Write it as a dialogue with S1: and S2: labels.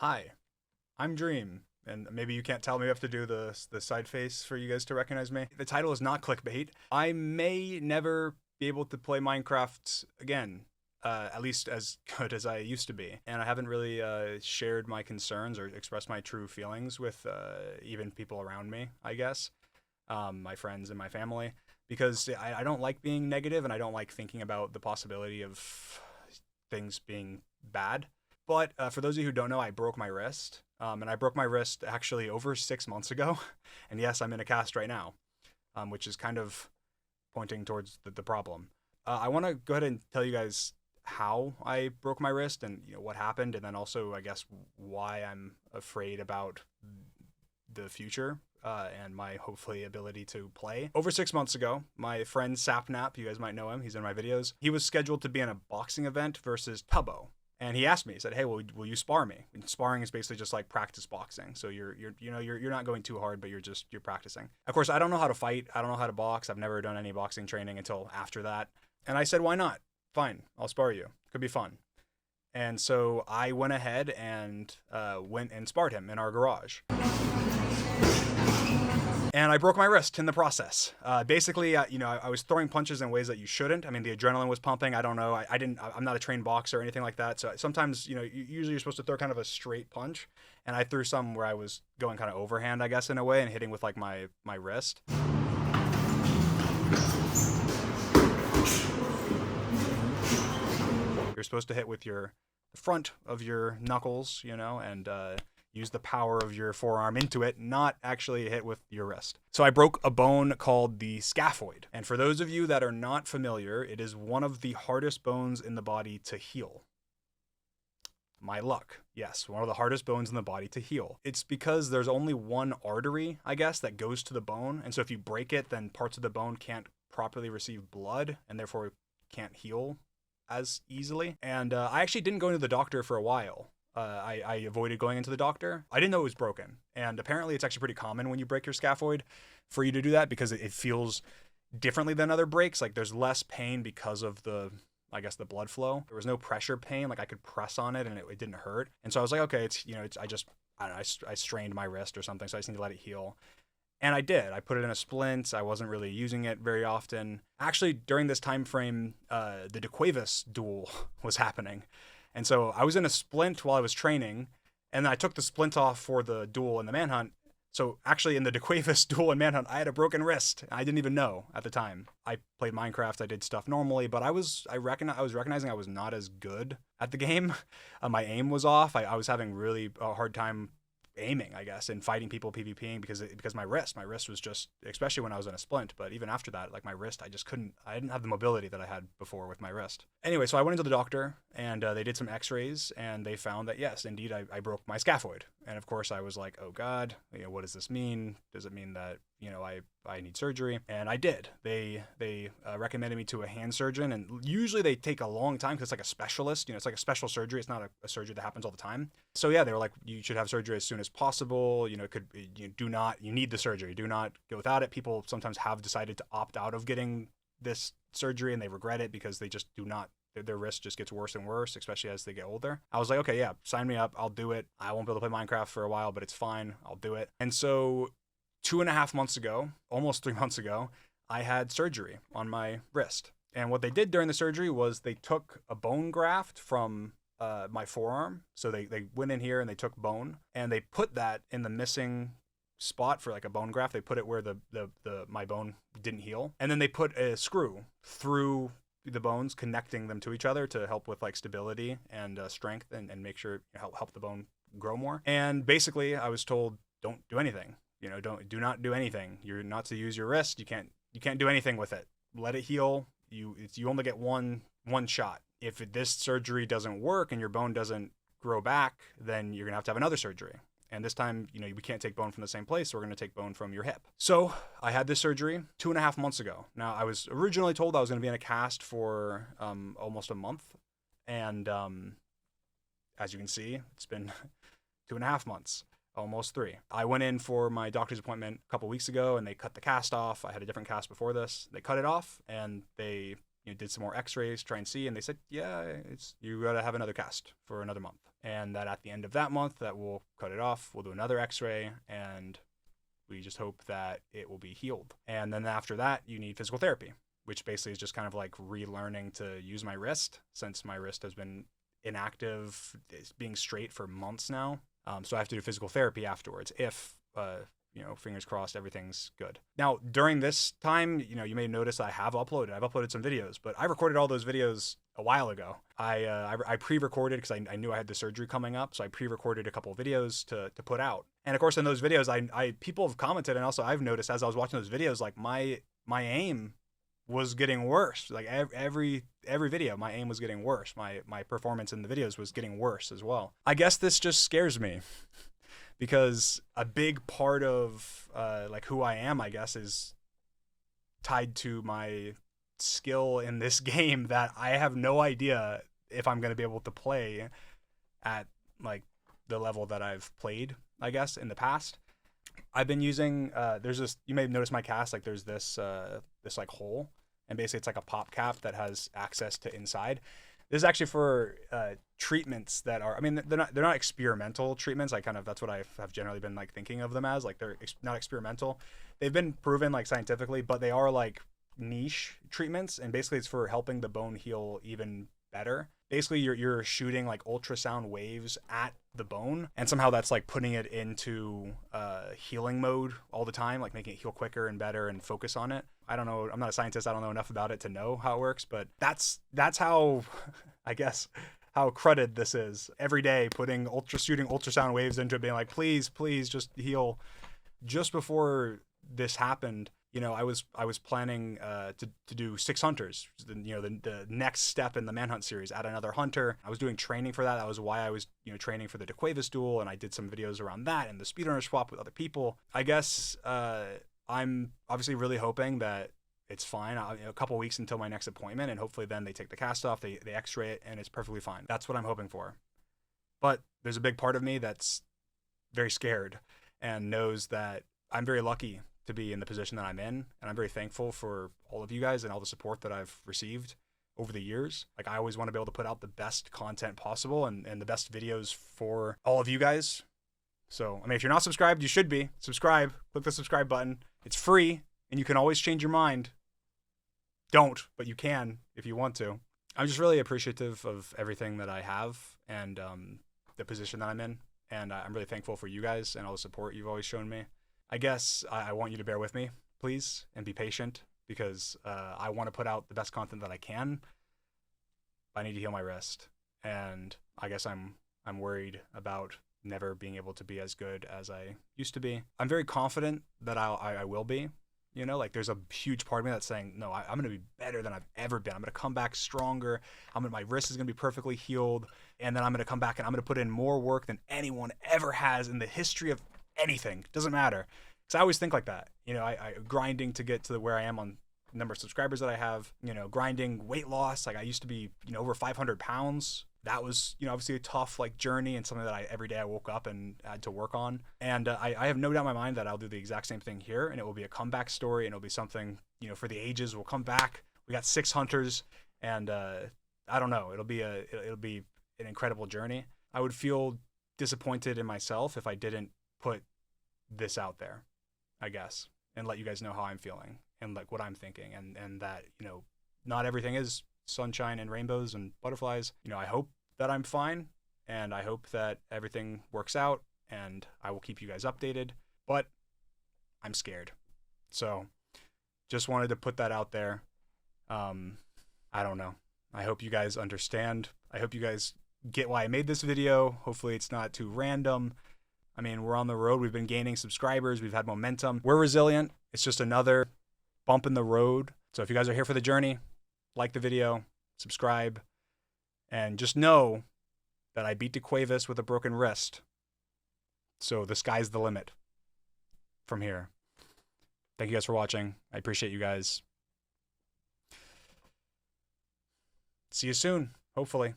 S1: Hi, I'm Dream, and maybe you can't tell me. I have to do the side face for you guys to recognize me. The title is not clickbait. I may never be able to play Minecraft again, at least as good as I used to be. And I haven't really shared my concerns or expressed my true feelings with even people around me, I guess, my friends and my family, because I don't like being negative and I don't like thinking about the possibility of things being bad. But for those of you who don't know, I broke my wrist. And I broke my wrist actually over 6 months ago. And yes, I'm in a cast right now, which is kind of pointing towards the problem. I want to go ahead and tell you guys how I broke my wrist and what happened, and then also I guess why I'm afraid about the future and my hopefully ability to play. Over 6 months ago, my friend Sapnap, you guys might know him, he's in my videos, he was scheduled to be in a boxing event versus Tubbo. And he asked me, he said, "Hey, will you spar me?" And sparring is basically just like practice boxing. So you're not going too hard, but you're practicing. Of course, I don't know how to fight. I don't know how to box. I've never done any boxing training until after that. And I said, "Why not? Fine, I'll spar you. Could be fun." And so I went ahead and went and sparred him in our garage. And I broke my wrist in the process. Basically, I was throwing punches in ways that you shouldn't. I mean, the adrenaline was pumping. I don't know. I didn't. I'm not a trained boxer or anything like that. So sometimes, usually you're supposed to throw kind of a straight punch, and I threw some where I was going kind of overhand, I guess, in a way, and hitting with like my wrist. You're supposed to hit with the front of your knuckles, and use the power of your forearm into it, not actually hit with your wrist. So I broke a bone called the scaphoid. And for those of you that are not familiar, it is one of the hardest bones in the body to heal. My luck. Yes, one of the hardest bones in the body to heal. It's because there's only one artery, I guess, that goes to the bone. And so if you break it, then parts of the bone can't properly receive blood and therefore can't heal as easily. And I actually didn't go into the doctor for a while. I avoided going into the doctor. I didn't know it was broken. And apparently it's actually pretty common when you break your scaphoid for you to do that because it feels differently than other breaks. Like there's less pain because of the blood flow. There was no pressure pain. Like I could press on it and it didn't hurt. And so I was like, okay, I don't know, I strained my wrist or something. So I just need to let it heal. And I did. I put it in a splint. I wasn't really using it very often. Actually, during this time frame, the DeQuavis duel was happening. And so I was in a splint while I was training, and then I took the splint off for the duel and the manhunt. So actually in the DeQuavis duel and manhunt, I had a broken wrist. I didn't even know at the time. I played Minecraft, I did stuff normally, but I was recognizing I was not as good at the game. My aim was off. I was having really a hard time aiming, I guess, and fighting people PvPing because my wrist was just, especially when I was in a splint, but even after that, like my wrist, I didn't have the mobility that I had before with my wrist. Anyway, so I went into the doctor and they did some x-rays and they found that yes, indeed, I broke my scaphoid. And of course I was like, oh God, what does this mean? Does it mean that, I need surgery? And I did. They recommended me to a hand surgeon, and usually they take a long time because it's like a specialist, it's like a special surgery. It's not a surgery that happens all the time. So yeah, they were like, you should have surgery as soon as possible. You need the surgery. Do not go without it. People sometimes have decided to opt out of getting this surgery and they regret it because they just do not, their wrist just gets worse and worse, especially as they get older. I was like, okay, yeah, sign me up. I'll do it. I won't be able to play Minecraft for a while, but it's fine. I'll do it. And so 2.5 months ago, almost 3 months ago, I had surgery on my wrist. And what they did during the surgery was they took a bone graft from my forearm. So they went in here and they took bone and they put that in the missing spot for like a bone graft. They put it where my bone didn't heal. And then they put a screw through the bones, connecting them to each other to help with like stability and strength and make sure help the bone grow more. And basically I was told, don't do anything. Do not do anything. You're not to use your wrist. You can't do anything with it. Let it heal. You only get one shot. If this surgery doesn't work and your bone doesn't grow back, then you're gonna have to have another surgery. And this time, we can't take bone from the same place, so we're gonna take bone from your hip. So I had this surgery 2.5 months ago. Now I was originally told I was gonna be in a cast for almost a month, and as you can see, it's been 2.5 months. Almost 3. I went in for my doctor's appointment a couple weeks ago and they cut the cast off. I had a different cast before this. They cut it off and they did some more x-rays, try and see, and they said, yeah, you gotta have another cast for another month. and that at the end of that month that we'll cut it off, we'll do another x-ray, and we just hope that it will be healed. And then after that, you need physical therapy, which basically is just kind of like relearning to use my wrist, since my wrist has been inactive, being straight for months now. So I have to do physical therapy afterwards if, fingers crossed, everything's good. Now, during this time, you may notice I've uploaded some videos, but I recorded all those videos a while ago. I pre-recorded because I knew I had the surgery coming up, so I pre-recorded a couple of videos to put out. And of course, in those videos, people have commented, and also I've noticed as I was watching those videos, like my aim was getting worse. Like every video, my aim was getting worse. My performance in the videos was getting worse as well. I guess this just scares me because a big part of like who I am, I guess, is tied to my skill in this game that I have no idea if I'm going to be able to play at like the level that I've played, I guess, in the past. I've been using there's this, you may have noticed my cast, like there's this like hole, and basically it's like a pop cap that has access to inside. This is actually for treatments that are, I mean, they're not experimental treatments. That's what I have generally been like thinking of them as. Like they're not experimental. They've been proven like scientifically, but they are like niche treatments, and basically it's for helping the bone heal even better. Basically you're shooting like ultrasound waves at the bone, and somehow that's like putting it into healing mode all the time, like making it heal quicker and better and focus on it. I don't know, I'm not a scientist, I don't know enough about it to know how it works, but that's how I guess how cruddy this is. Every day shooting ultrasound waves into it, being like, please just heal. Just before this happened, I was planning to do 6 hunters, the next step in the Manhunt series, add another hunter. I was doing training for that. That was why I was training for the DeQuavis duel, and I did some videos around that and the speedrunner swap with other people. I guess I'm obviously really hoping that it's fine. A couple weeks until my next appointment, and hopefully then they take the cast off, they x-ray it, and it's perfectly fine. That's what I'm hoping for. But there's a big part of me that's very scared and knows that I'm very lucky to be in the position that I'm in, and I'm very thankful for all of you guys and all the support that I've received over the years. Like, I always want to be able to put out the best content possible and the best videos for all of you guys. So, I mean, if you're not subscribed, you should be. Subscribe. Click the subscribe button. It's free, and you can always change your mind. Don't, but you can if you want to. I'm just really appreciative of everything that I have and the position that I'm in, and I'm really thankful for you guys and all the support you've always shown me. I guess I want you to bear with me, please, and be patient, because I want to put out the best content that I can. I need to heal my wrist, and I guess I'm worried about never being able to be as good as I used to be. I'm very confident that I will be. Like there's a huge part of me that's saying, no, I'm going to be better than I've ever been. I'm going to come back stronger. My wrist is going to be perfectly healed, and then I'm going to come back and I'm going to put in more work than anyone ever has in the history of anything. Doesn't matter. Because I always think like that. I grinding to get to where I am on the number of subscribers that I have, grinding weight loss. Like I used to be, over 500 pounds. That was, obviously a tough like journey and something that every day I woke up and had to work on. And I have no doubt in my mind that I'll do the exact same thing here, and it will be a comeback story, and it'll be something, for the ages. We'll come back. We got 6 hunters, and I don't know. It'll be an incredible journey. I would feel disappointed in myself if I didn't put this out there, I guess, and let you guys know how I'm feeling and like what I'm thinking, and that, not everything is sunshine and rainbows and butterflies. I hope that I'm fine, and I hope that everything works out, and I will keep you guys updated, but I'm scared. So just wanted to put that out there. I don't know. I hope you guys understand. I hope you guys get why I made this video. Hopefully it's not too random. I mean, we're on the road. We've been gaining subscribers. We've had momentum. We're resilient. It's just another bump in the road. So if you guys are here for the journey, like the video, subscribe, and just know that I beat DeQuavis with a broken wrist. So the sky's the limit from here. Thank you guys for watching. I appreciate you guys. See you soon, hopefully.